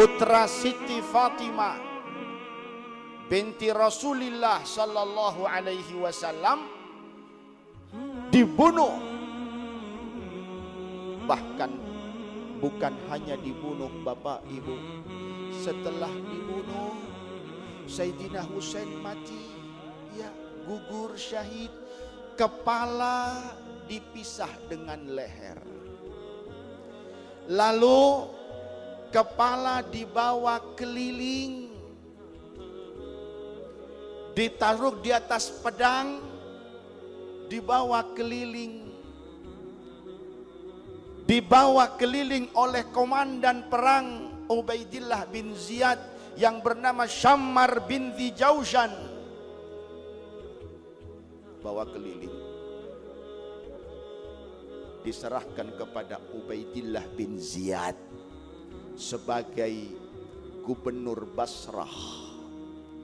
putra Siti Fatimah binti Rasulullah sallallahu alaihi wasallam dibunuh. Bahkan bukan hanya dibunuh Bapak Ibu, setelah dibunuh Sayyidina Husain mati, ya, gugur syahid, kepala dipisah dengan leher. Lalu kepala dibawa keliling, ditaruh di atas pedang, dibawa keliling, oleh komandan perang Ubaidillah bin Ziyad yang bernama Syammar bin Jaushan. Bawa keliling, diserahkan kepada Ubaidillah bin Ziyad sebagai gubernur Basrah,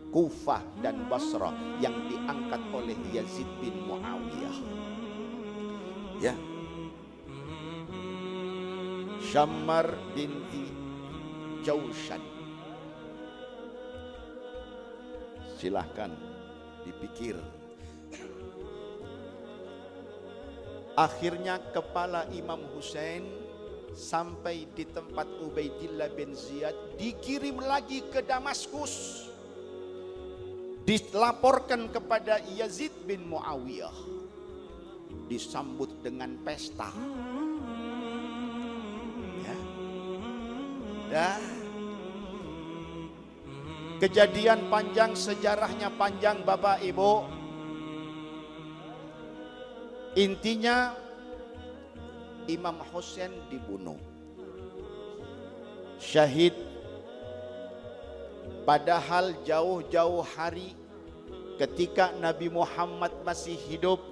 Kufah dan Basrah yang diangkat oleh Yazid bin Muawiyah. Ya, Syammar binti Jaushan. Silahkan dipikir. Akhirnya kepala Imam Husain sampai di tempat Ubaidillah bin Ziyad, dikirim lagi ke Damaskus, dilaporkan kepada Yazid bin Muawiyah, disambut dengan pesta. Ya. Dan kejadian panjang, sejarahnya panjang Bapak Ibu. Intinya Imam Husain dibunuh, syahid. Padahal jauh-jauh hari ketika Nabi Muhammad masih hidup,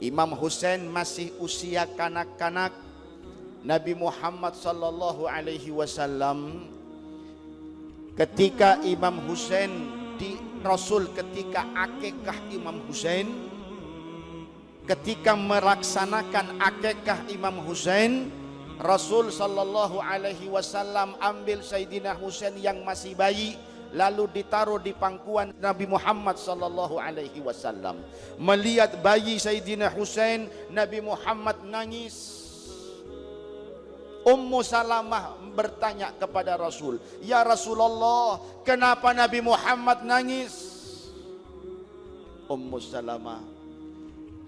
Imam Husain masih usia kanak-kanak. Nabi Muhammad sallallahu alaihi wasallam ketika Imam Husain Rasul ketika akikah Imam Husain, ketika melaksanakan akikah Imam Husain, Rasul sallallahu alaihi wasallam ambil Sayyidina Husain yang masih bayi, lalu ditaruh di pangkuan Nabi Muhammad sallallahu alaihi wasallam. Melihat bayi Sayyidina Husain, Nabi Muhammad nangis. Ummu Salamah bertanya kepada Rasul, "Ya Rasulullah, kenapa Nabi Muhammad nangis?" Ummu Salamah,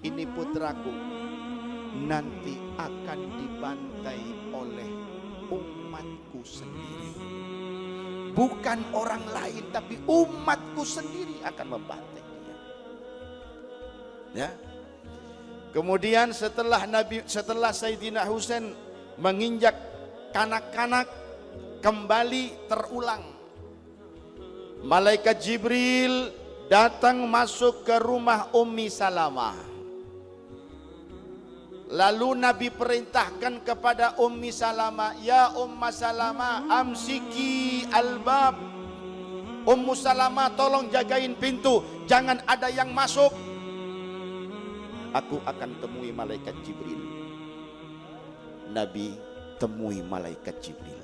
"Ini putraku nanti akan dibantai oleh umatku sendiri. Bukan orang lain, tapi umatku sendiri akan membantai dia." Ya. Kemudian setelah Sayyidina Husain menginjak kanak-kanak, kembali terulang. Malaikat Jibril datang masuk ke rumah Ummi Salamah. Lalu Nabi perintahkan kepada Ummi Salamah, "Ya Umma Salamah, amsiki albab." Ummu Salamah, tolong jagain pintu, jangan ada yang masuk. Aku akan temui malaikat Jibril. Nabi temui malaikat Jibril.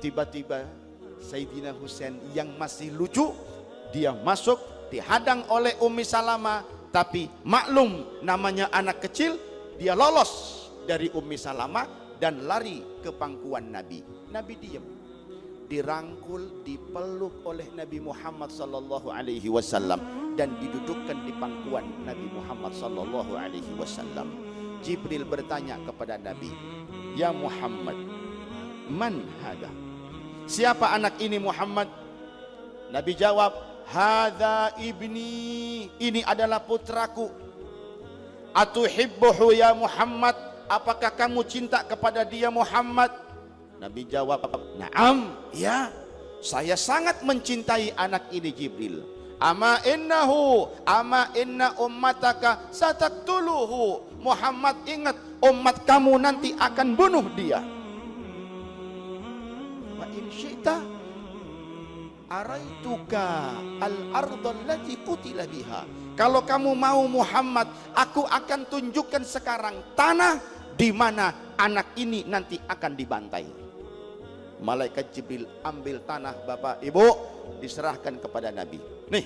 Tiba-tiba Sayyidina Husain yang masih lucu, dia masuk, dihadang oleh Ummi Salamah. Tapi maklum namanya anak kecil, dia lolos dari Ummi Salamah dan lari ke pangkuan Nabi. Nabi diam, dirangkul, dipeluk oleh Nabi Muhammad sallallahu alaihi wasallam dan didudukkan di pangkuan Nabi Muhammad sallallahu alaihi wasallam. Jibril bertanya kepada Nabi, "Ya Muhammad, man hada?" Siapa anak ini Muhammad? Nabi jawab, "Hadza ibni, ini adalah putraku." "Atuhibbuhu ya Muhammad, apakah kamu cinta kepada dia Muhammad?" Nabi jawab, "Na'am, ya, saya sangat mencintai anak ini Jibril." "Ama inna ummataka sataktuluhu." Muhammad, ingat, umat kamu nanti akan bunuh dia. "Wa in syi'ta araituka al-ardha allati qutila biha." Kalau kamu mau Muhammad, aku akan tunjukkan sekarang tanah di mana anak ini nanti akan dibantai. Malaikat Jibril ambil tanah Bapak Ibu, diserahkan kepada Nabi. Nih,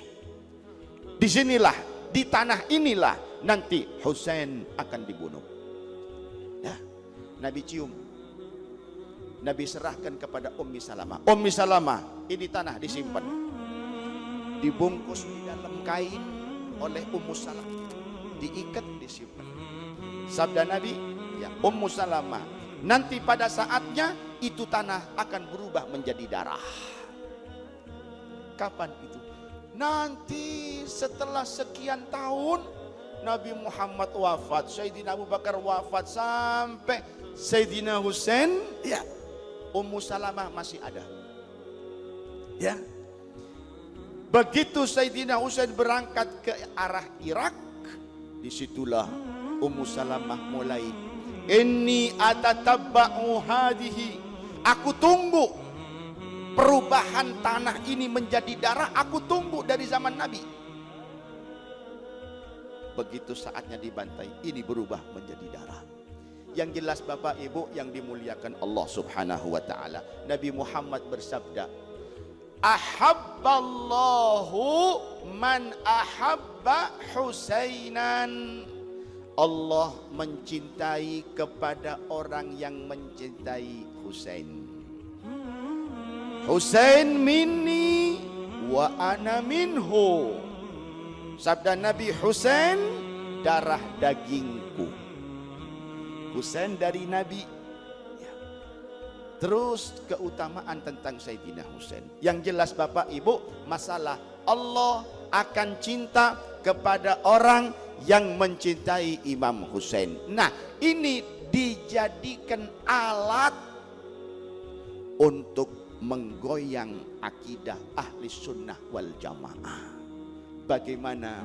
disinilah, di tanah inilah nanti Husain akan dibunuh. Ya, Nabi cium, Nabi serahkan kepada Ummi Salamah. Ummi Salamah, ini tanah disimpan, dibungkus di dalam kain oleh Ummu Salamah, diikat, disimpan. Sabda Nabi, ya Ummu Salamah, nanti pada saatnya itu tanah akan berubah menjadi darah. Kapan itu? Nanti setelah sekian tahun Nabi Muhammad wafat, Sayyidina Abu Bakar wafat, sampai Sayyidina Husain, ya Ummu Salamah masih ada. Ya. Begitu Sayyidina Husain berangkat ke arah Irak, disitulah Ummu Salamah mulai, inni atatabba'u hadihi, aku tunggu perubahan tanah ini menjadi darah, aku tunggu dari zaman Nabi. Begitu saatnya dibantai, ini berubah menjadi darah. Yang jelas Bapak Ibu yang dimuliakan Allah Subhanahu wa taala, Nabi Muhammad bersabda, ahabballahu man ahabba Husainan. Allah mencintai kepada orang yang mencintai Husain. Husain minni wa ana minhu. Sabda Nabi, Husain darah dagingku. Husain dari Nabi. Terus keutamaan tentang Sayyidina Husain. Yang jelas Bapak Ibu, masalah Allah akan cinta kepada orang yang mencintai Imam Husain. Nah, ini dijadikan alat untuk menggoyang akidah ahli sunnah wal jamaah. Bagaimana?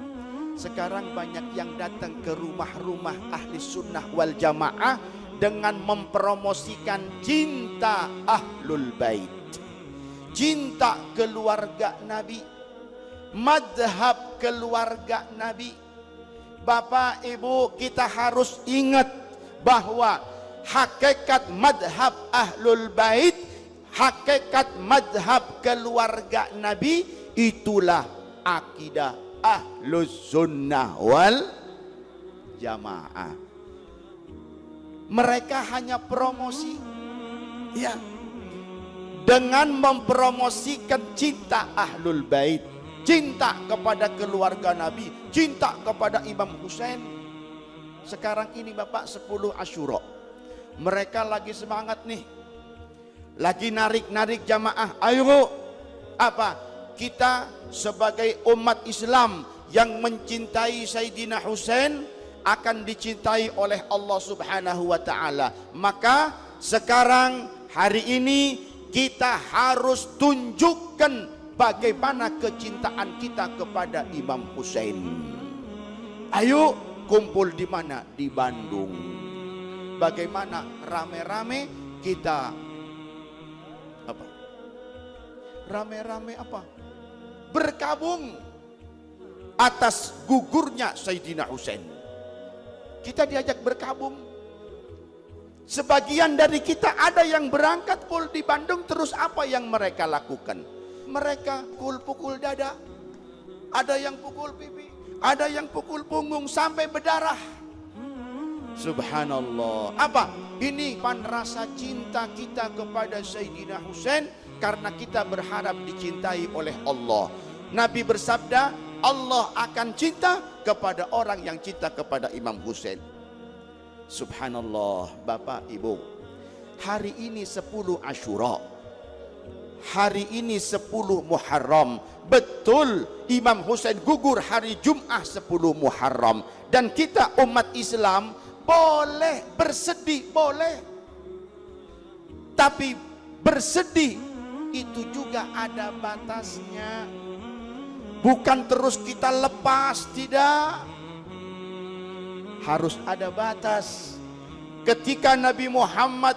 Sekarang banyak yang datang ke rumah-rumah ahli sunnah wal jamaah dengan mempromosikan cinta ahlul bait, cinta keluarga Nabi, madhab keluarga Nabi. Bapak Ibu, kita harus ingat bahwa hakikat madhab ahlul bait, hakikat madhab keluarga Nabi, itulah akidah ahlus sunnah wal jamaah. Mereka hanya promosi, ya, dengan mempromosikan cinta ahlul bait, cinta kepada keluarga Nabi, cinta kepada Imam Husain. Sekarang ini Bapak 10 Asyura, mereka lagi semangat nih, lagi narik-narik jamaah. Ayo, apa? Kita sebagai umat Islam yang mencintai Sayyidina Husain akan dicintai oleh Allah Subhanahu wa taala. Maka sekarang hari ini kita harus tunjukkan bagaimana kecintaan kita kepada Imam Husain. Ayo kumpul di mana? Di Bandung. Bagaimana rame-rame kita apa? Rame-rame apa? Berkabung atas gugurnya Sayyidina Husain. Kita diajak berkabung. Sebagian dari kita ada yang berangkat pul di Bandung, terus apa yang mereka lakukan? Mereka pukul dada, ada yang pukul pipi, ada yang pukul punggung sampai berdarah. Subhanallah. Apa? Ini pan rasa cinta kita kepada Sayyidina Husain, karena kita berharap dicintai oleh Allah. Nabi bersabda, Allah akan cinta kepada orang yang cinta kepada Imam Husain. Subhanallah. Bapak Ibu, hari ini 10 Asyura, hari ini 10 Muharram. Betul, Imam Husain gugur hari Jumat 10 Muharram. Dan kita umat Islam boleh bersedih, boleh. Tapi bersedih itu juga ada batasnya. Bukan terus kita lepas, tidak. Harus ada batas. Ketika Nabi Muhammad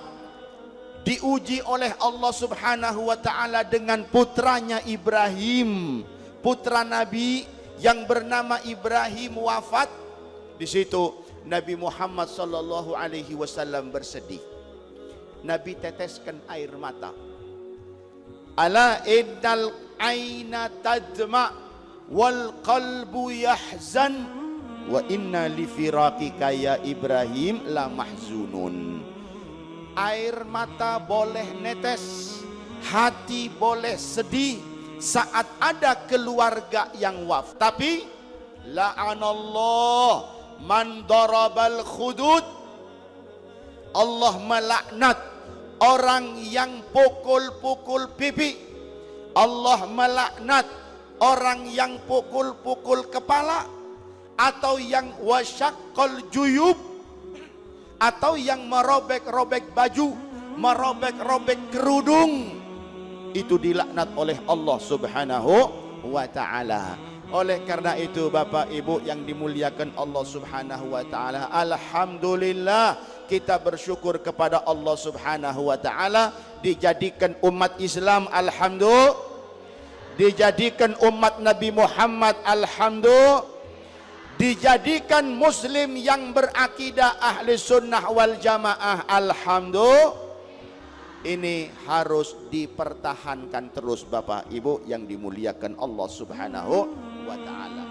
diuji oleh Allah Subhanahu wa taala dengan putranya Ibrahim, putra Nabi yang bernama Ibrahim wafat, di situ Nabi Muhammad sallallahu alaihi wasallam bersedih. Nabi teteskan air mata. ala innal aina tadma wal qalbu yahzan wa inna li firaqika ya Ibrahim la mahzunun. Air mata boleh netes, hati boleh sedih saat ada keluarga yang wafat, tapi la'anallah man darabal khudud, Allah melaknat orang yang pukul-pukul pipi, Allah melaknat orang yang pukul-pukul kepala, atau yang wasyaqqal juyub, atau yang merobek-robek baju, merobek-robek kerudung, itu dilaknat oleh Allah Subhanahu wa ta'ala. Oleh karena itu Bapak Ibu yang dimuliakan Allah Subhanahu wa ta'ala, alhamdulillah kita bersyukur kepada Allah Subhanahu wa ta'ala dijadikan umat Islam, alhamdulillah, dijadikan umat Nabi Muhammad, alhamdulillah, dijadikan muslim yang berakidah ahli sunnah wal jamaah, alhamdulillah. Ini harus dipertahankan terus Bapak Ibu yang dimuliakan Allah Subhanahu wa ta'ala.